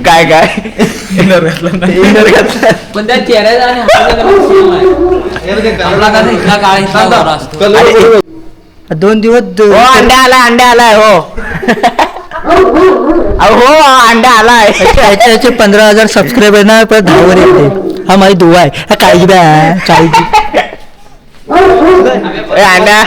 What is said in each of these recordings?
काय काय इनर घातला पण त्या चेहऱ्याचा आणि आणि 2 दिवस अंडे आलाय हो हो अंडे आलाय याचे 15,000 सबस्क्रायबर ना परत 10 वर येते. हा माझी दुआ आहे. हा काळजी काळजी अंडा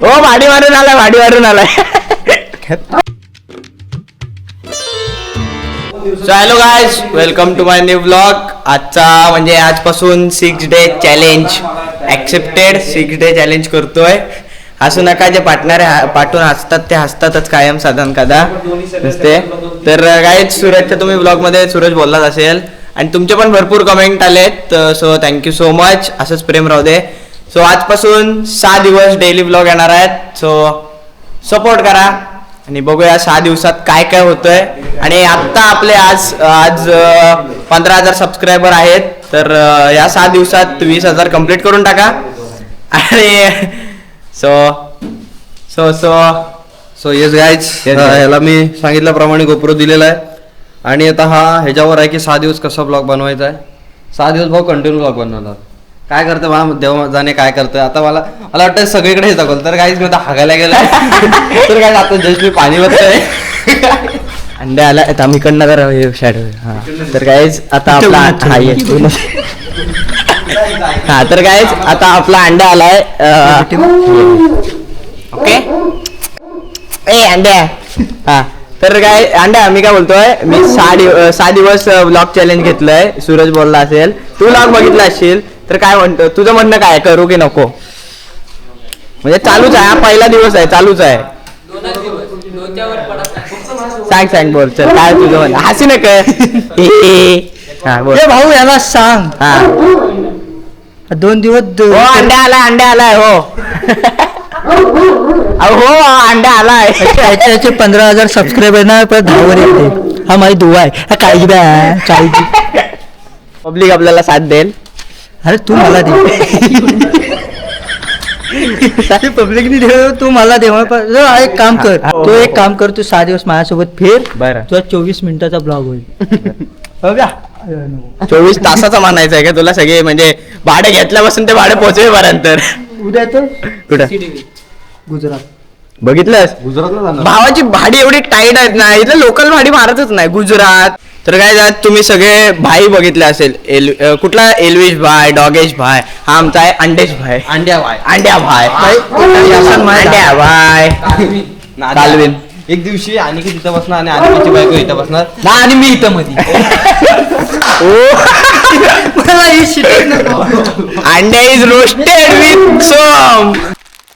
हो भाडी मारून आलाय so hello guys welcome to my new blog. आजचा म्हणजे आजपासून 6 day challenge accepted. 6 day challenge करतोय. हसू नका, जे पाठून हसतात ते हसतातच कायम साधन कदा नसते. तर गायज सूरजच्या तुम्ही ब्लॉगमध्ये सूरज बोललाच असेल आणि तुमचे पण भरपूर कमेंट आलेत. So thank you so much. असंच प्रेम राहू दे. सो आजपासून 6 दिवस डेली ब्लॉग येणार आहेत. सो सपोर्ट करा आणि बघूया 6 दिवसात काय काय होतंय. आणि आत्ता आपले आज 15,000 सबस्क्रायबर आहेत. तर या 6 दिवसात 20,000 कंप्लीट करून टाका. आणि सो येस गाईज, ह्याला मी सांगितल्याप्रमाणे गोप्रो दिलेला आहे आणि आता ह्याच्यावर आहे की 6 दिवस कसा ब्लॉग बनवायचा आहे. 6 दिवस भाऊ कंटिन्यू ब्लॉग बनवणार. काय करतं मला देव जाणे काय करतं. आता मला वाटतं सगळीकडे दाखवलं. तर काहीच मी आता हागायला गेला तर काय आता जस्ट मी पाणी बघतोय. अंडे आला आता मी कडनं करा शॅडो. हा तर काहीच आता आपला हा तर काहीच आता आपला अंडा आलाय. ओके ए अंड्या. हा तर काय अंड्या मी काय बोलतोय, मी 6 दिवस ब्लॉग चॅलेंज घेतलंय. सूरज बोलला असेल, तू ब्लॉग बघितला असेल तर काय म्हणतो, तुझं म्हणणं काय, करू की नको? म्हणजे चालूच आहे, हा पहिला दिवस आहे, चालूच आहे. सांग बोल चल काय तुझं म्हणणं. हसी नका हा बोल भाऊ याला सांग. हा 2 दिवस हो अंडे आलाय हो हो अंडा आलाय. याचे 15,000 सबस्क्रायबर ना परत 10 वर येते. हा माझी दुआ आहे. हा काळजी काळजी पब्लिक आपल्याला साथ देईल. अरे तू मला दे. पब्लिकनी दे, तू मला दे. एक काम कर, तू एक काम कर, तू 6 दिवस माझ्यासोबत फिर. बरं तुझा 24 मिनिटाचा ब्लॉग होईल. 24 तासाचा म्हणायचं आहे का तुला? सगळे म्हणजे भाडे घेतल्यापासून ते भाडे पोहोचवेपर्यंत. उद्या तर कुठं गुजरात बघितलंस? गुजरातला जाणार. भावाची भाडी एवढी टाईट आहेत ना, इथलं लोकल भाडी मारतच नाही गुजरात. तर काय जात तुम्ही सगळे भाई बघितले असेल. कुठला एल्विश भाई, डॉगेश भाई, हा आमचा आहे अंडेश भाई, अंड्या भाई, अंड्या भाई, तालवीन. एक दिवशी आणि की तिथं बसणार आणि आणखीची बायको इथं बसणार ना आणि मी इथं मध्ये अंड्या इज रोस्टेड विथ सोम.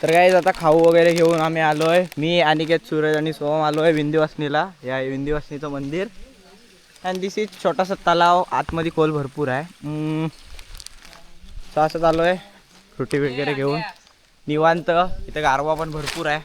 तर काय आता खाऊ वगैरे घेऊन आम्ही आलोय. मी अनिकेत, सूरज आणि सोम आलोय विंध्यवासिनीला. या विंध्यवासिनीचं मंदिर. अँड दिस इज छोटासा तलाव, आतमध्ये खोल भरपूर आहे. असं आलोय फ्रुटी वगैरे घेऊन निवांत. इथे गारवा पण भरपूर आहे.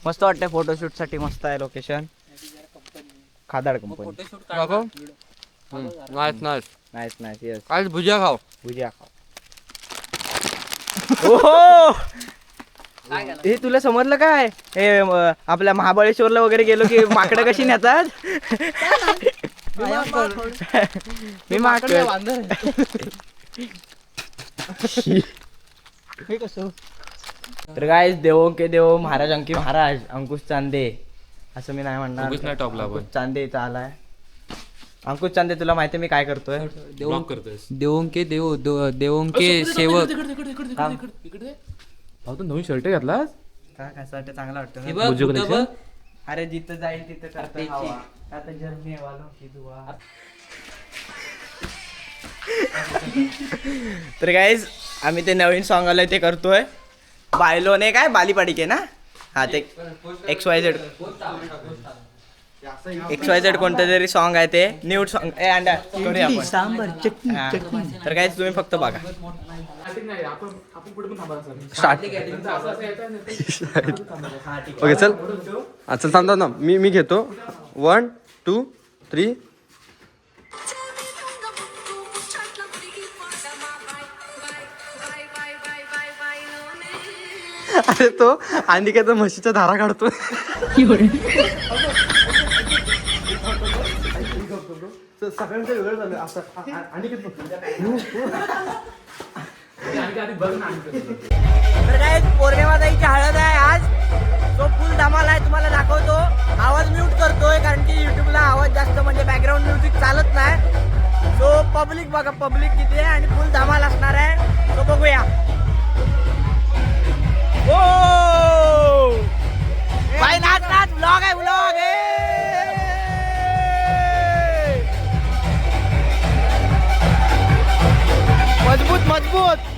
मस्त वाटतंय फोटोशूट साठी. मस्त आहे लोकेशन. खादाड कंपनी. Nice yes. आज भुजिया खाऊ. ओहो हे तुला समजलं काय? हे आपल्या महाबळेश्वरला वगैरे गेलो की माकडं कशी नेतात. मी माकड तर काय देवो के देव महाराज अंकी महाराज अंकुश चांदे, असं मी नाही म्हणणार. टॉपला चांदेचा आलाय अंकुश चांदे. तुला माहिती मी काय करतोय? देवोंके सेवक. तू नवीन शर्ट घातलास काय चांगला वाटतं. अरे जिथं जाईल तिथं करता हवा. आता जर्नी वालो की दुआ. तर गाईज आम्ही ते नवीन सॉन्ग आलंय ते करतोय. बायलोने काय बालीपाडी के ना, हा ते XYZ कोणतं तरी सॉन्ग आहे ते न्यू सॉन्ग. अंडा करूया आपण सांबर चटणी. तर काय तुम्ही फक्त बघा. स्टार्ट. ओके चल चल थांब ना, मी घेतो. 1 2 3. अरे तो अनिकेत म्हशीच्या धारा काढतो. सगळ्यांचं वेगळं झालं असं तर काय पौर्णिमाताईची हळद आहे आज. तो फुल धमाल आहे, तुम्हाला दाखवतो. आवाज म्यूट करतोय कारण की युट्यूबला आवाज जास्त म्हणजे बॅकग्राऊंड म्युझिक चालत नाही. सो पब्लिक बघा, पब्लिक किती आहे आणि फुल धमाल असणार आहे. तो बघूया. ओ भाई नाच नाच, ब्लॉग आहे ब्लॉग. मजबूत मजबूत.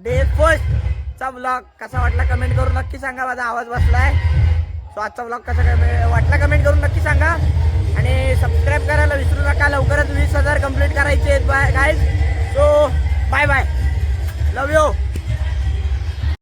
डे फर्स्टचा ब्लॉग कसा वाटला कमेंट करून नक्की सांगा. माझा आवाज बसलाय. सो आजचा ब्लॉग कसा वाटला कमेंट करून नक्की सांगा आणि सबस्क्राईब करायला विसरू नका. लवकरच 20,000 कंप्लीट करायचे आहेत. Bye guys. So bye bye. Love you.